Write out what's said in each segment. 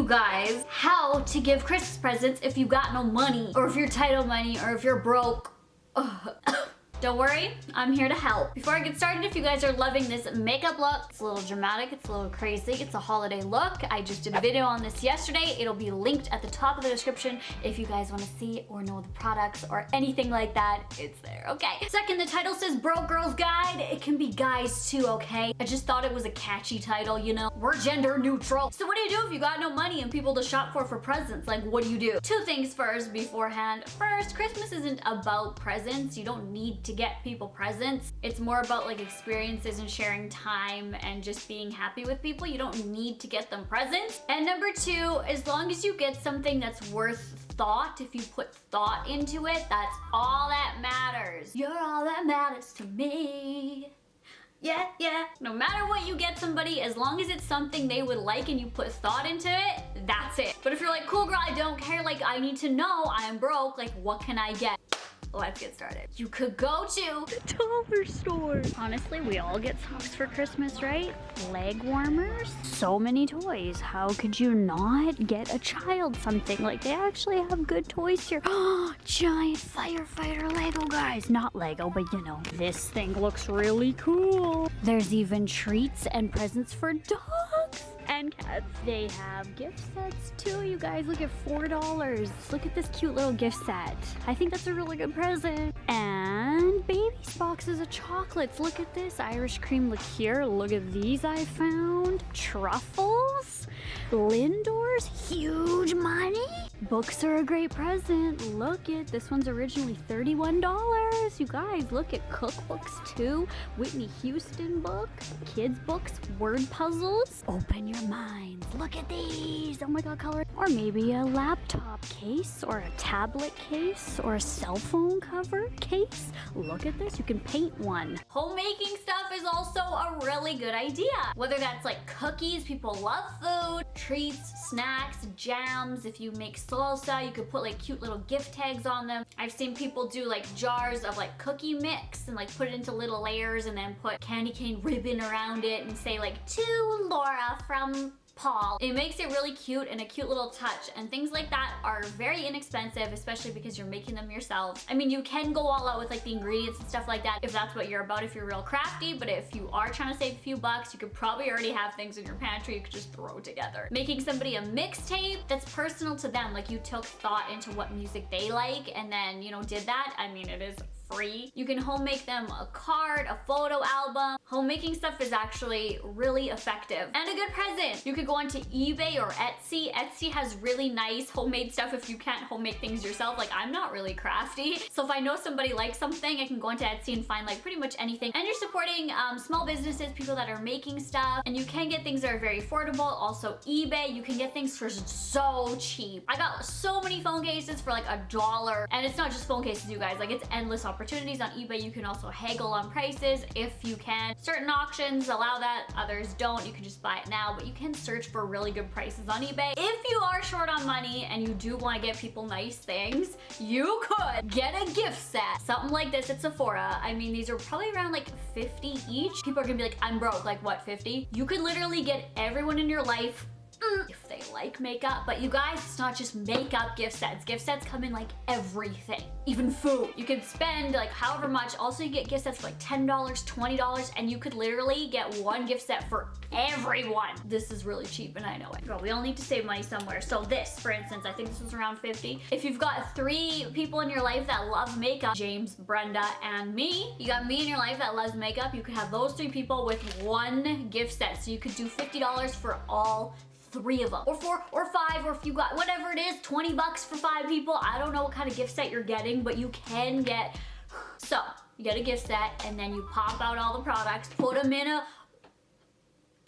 you guys how to give Christmas presents if you got no money, or if you're tight on money, or if you're broke. Don't worry, I'm here to help. Before I get started, if you guys are loving this makeup look, it's a little dramatic, it's a little crazy, it's a holiday look. I just did a video on this yesterday. It'll be linked at the top of the description if you guys want to see or know the products or anything like that. It's there, okay? Second, the title says Broke Girls Guide. It can be guys too, okay? I just thought it was a catchy title, you know? We're gender neutral. So what do you do if you got no money and people to shop for presents? Like, what do you do? Two things first beforehand. First, Christmas isn't about presents. You don't need to get people presents. It's more about like experiences and sharing time and just being happy with people. You don't need to get them presents. And number two, as long as you get something that's worth thought, if you put thought into it, that's all that matters. You're all that matters to me. Yeah, yeah. No matter what you get somebody, as long as it's something they would like and you put thought into it, that's it. But if you're like, cool girl, I don't care, like I need to know, I'm broke, like what can I get? Let's get started. You could go to the dollar store. Honestly, we all get socks for Christmas, right? Leg warmers, so many toys. How could you not get a child something? Like, they actually have good toys here. Giant firefighter Lego guys. Not Lego, but you know, this thing looks really cool. There's even treats and presents for dogs and cats. They have gift sets too, you guys. Look at $4. Look at this cute little gift set. I think that's a really good present. And baby's boxes of chocolates. Look at this Irish cream liqueur. Look at these I found. Truffles. Lindor's. Huge money. Books are a great present. Look at this one's originally $31. You guys, look at cookbooks too. Whitney Houston book, kids books, word puzzles. Open your minds. Look at these. Oh my god, color. Or maybe a laptop case or a tablet case or a cell phone cover case. Look at this. You can paint one. Homemaking stuff is also a really good idea. Whether that's like cookies, people love food, treats, snacks, jams. If you make salsa, you could put like cute little gift tags on them. I've seen people do like jars of like cookie mix and like put it into little layers and then put candy cane ribbon around it and say like, to Laura from Paul. It makes it really cute and a cute little touch, and things like that are very inexpensive, especially because you're making them yourself. I mean, you can go all out with like the ingredients and stuff like that if that's what you're about, if you're real crafty, but if you are trying to save a few bucks, you could probably already have things in your pantry you could just throw together. Making somebody a mixtape that's personal to them, like you took thought into what music they like and then, you know, did that. I mean, it is free. You can home make them a card, a photo album. Homemaking stuff is actually really effective and a good present. You could go onto eBay or Etsy. Etsy has really nice homemade stuff if you can't home make things yourself. Like, I'm not really crafty, so if I know somebody likes something, I can go onto Etsy and find like pretty much anything. And you're supporting small businesses, people that are making stuff, and you can get things that are very affordable. Also eBay, you can get things for so cheap. I got so many phone cases for like $1, and it's not just phone cases, you guys. Like, it's endless opportunities on eBay. You can also haggle on prices if you can. Certain auctions allow that, others don't. You can just buy it now, but you can search for really good prices on eBay. If you are short on money and you do want to get people nice things, you could get a gift set. Something like this at Sephora. I mean, these are probably around like 50 each. People are gonna be like, I'm broke. Like, what, 50? You could literally get everyone in your life if they like makeup. But you guys, it's not just makeup gift sets. Gift sets come in like everything, even food. You could spend like however much. Also, you get gift sets for like $10, $20, and you could literally get one gift set for everyone. This is really cheap, and I know it. But we all need to save money somewhere. So this, for instance, I think this was around 50. If you've got 3 people in your life that love makeup, James, Brenda, and me, you got me in your life that loves makeup, you could have those 3 people with one gift set. So you could do $50 for all 3 of them, or 4 or 5, or if you got whatever it is, 20 bucks for 5 people. I don't know what kind of gift set you're getting, but you can get. So you get a gift set and then you pop out all the products, put them in a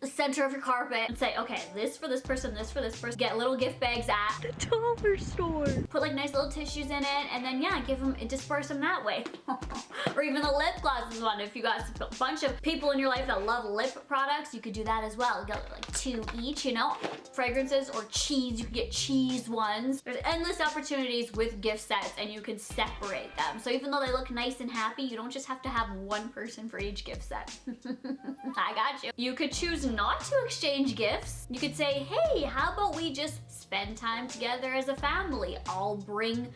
the center of your carpet and say, okay, this for this person, this for this person. Get little gift bags at the dollar store. Put like nice little tissues in it, and then yeah, give them, disperse them that way. Or even the lip gloss is one. If you got a bunch of people in your life that love lip products, you could do that as well. Get like 2 each, you know? Fragrances or cheese, you could get cheese ones. There's endless opportunities with gift sets, and you can separate them. So even though they look nice and happy, you don't just have to have one person for each gift set. I got you. You could choose not to exchange gifts. You could say, hey, how about we just spend time together as a family? I'll bring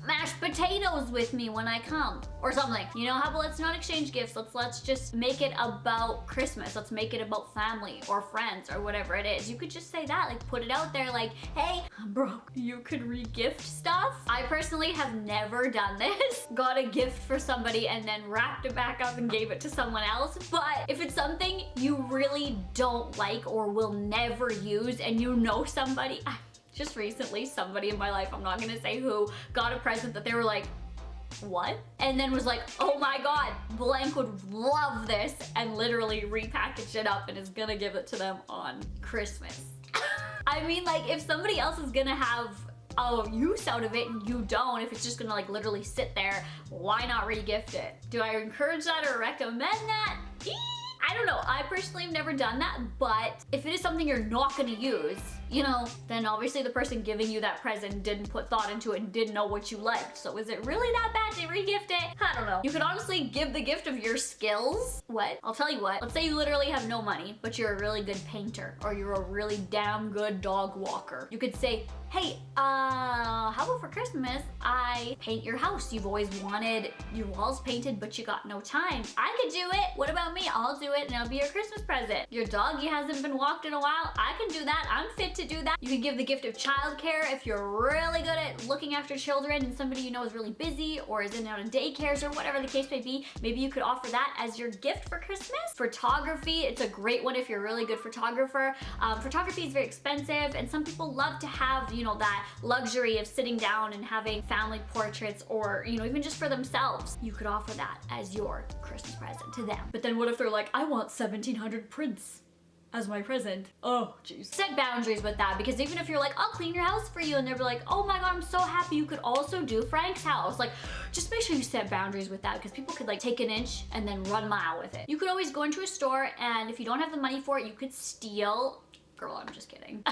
mashed potatoes with me when I come, or something. You know, how about let's not exchange gifts, let's just make it about Christmas, let's make it about family or friends or whatever it is. You could just say that, like put it out there, like, hey, I'm broke, you could re-gift stuff. I personally have never done this, got a gift for somebody and then wrapped it back up and gave it to someone else. But if it's something you really don't like or will never use, and you know somebody, just recently, somebody in my life, I'm not gonna say who, got a present that they were like, what? And then was like, oh my god, blank would love this, and literally repackaged it up and is gonna give it to them on Christmas. I mean, like, if somebody else is gonna have use out of it and you don't, if it's just gonna like literally sit there, why not re-gift it? Do I encourage that or recommend that? I don't know, I personally have never done that, but if it is something you're not gonna use, you know, then obviously the person giving you that present didn't put thought into it and didn't know what you liked. So is it really that bad to re-gift it? I don't know. You could honestly give the gift of your skills. What? I'll tell you what. Let's say you literally have no money, but you're a really good painter, or you're a really damn good dog walker. You could say, hey, how about for Christmas, I paint your house. You've always wanted your walls painted, but you got no time. I could do it. What about me? I'll do it and it'll be your Christmas present. Your doggy hasn't been walked in a while. I can do that. I'm fit to do that. You could give the gift of childcare if you're really good at looking after children and somebody you know is really busy or is in and out of daycares or whatever the case may be. Maybe you could offer that as your gift for Christmas. Photography, it's a great one if you're a really good photographer. Photography is very expensive, and some people love to have, you know, that luxury of sitting down and having family portraits, or, you know, even just for themselves. You could offer that as your Christmas present to them. But then what if they're like, I want 1,700 prints as my present? Oh, jeez. Set boundaries with that, because even if you're like, I'll clean your house for you, and they'll be like, oh my god, I'm so happy, you could also do Frank's house. Like, just make sure you set boundaries with that, because people could like take an inch and then run a mile with it. You could always go into a store, and if you don't have the money for it, you could steal. Girl, I'm just kidding.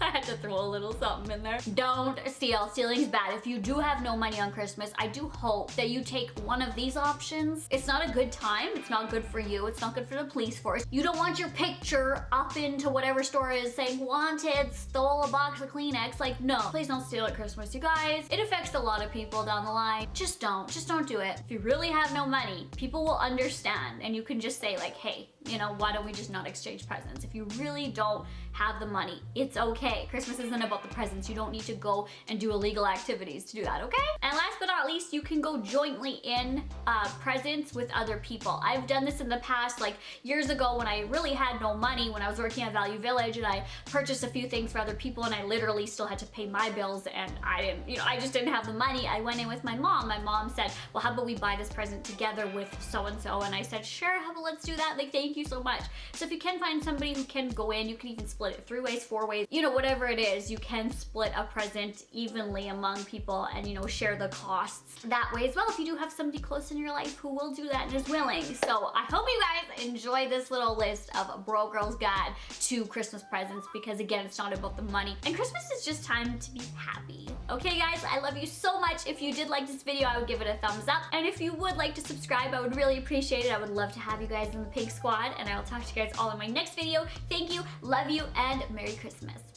I had to throw a little something in there. Don't steal. Stealing's bad. If you do have no money on Christmas, I do hope that you take one of these options. It's not a good time. It's not good for you. It's not good for the police force. You don't want your picture up into whatever store is saying, wanted, stole a box of Kleenex. Like, no. Please don't steal at Christmas, you guys. It affects a lot of people down the line. Just don't. Just don't do it. If you really have no money, people will understand, and you can just say like, hey, you know, why don't we just not exchange presents? If you really don't have the money, it's okay. Christmas isn't about the presents. You don't need to go and do illegal activities to do that, okay? And last but not least, you can go jointly in presents with other people. I've done this in the past, like years ago when I really had no money, when I was working at Value Village, and I purchased a few things for other people, and I literally still had to pay my bills, and I didn't, you know, I just didn't have the money. I went in with my mom. My mom said, well, how about we buy this present together with so-and-so? And I said, sure, how about let's do that? Like, thank you so much. So if you can find somebody who can go in, you can even split it 3 ways, 4 ways, you know, whatever it is, you can split a present evenly among people and, you know, share the costs that way as well, if you do have somebody close in your life who will do that and is willing. So I hope you guys enjoy this little list of Bro Girl's Guide to Christmas presents, because again, it's not about the money, and Christmas is just time to be happy. Okay guys, I love you so much. If you did like this video, I would give it a thumbs up, and if you would like to subscribe, I would really appreciate it. I would love to have you guys in the Pig Squad, and I will talk to you guys all in my next video. Thank you, love you, and Merry Christmas.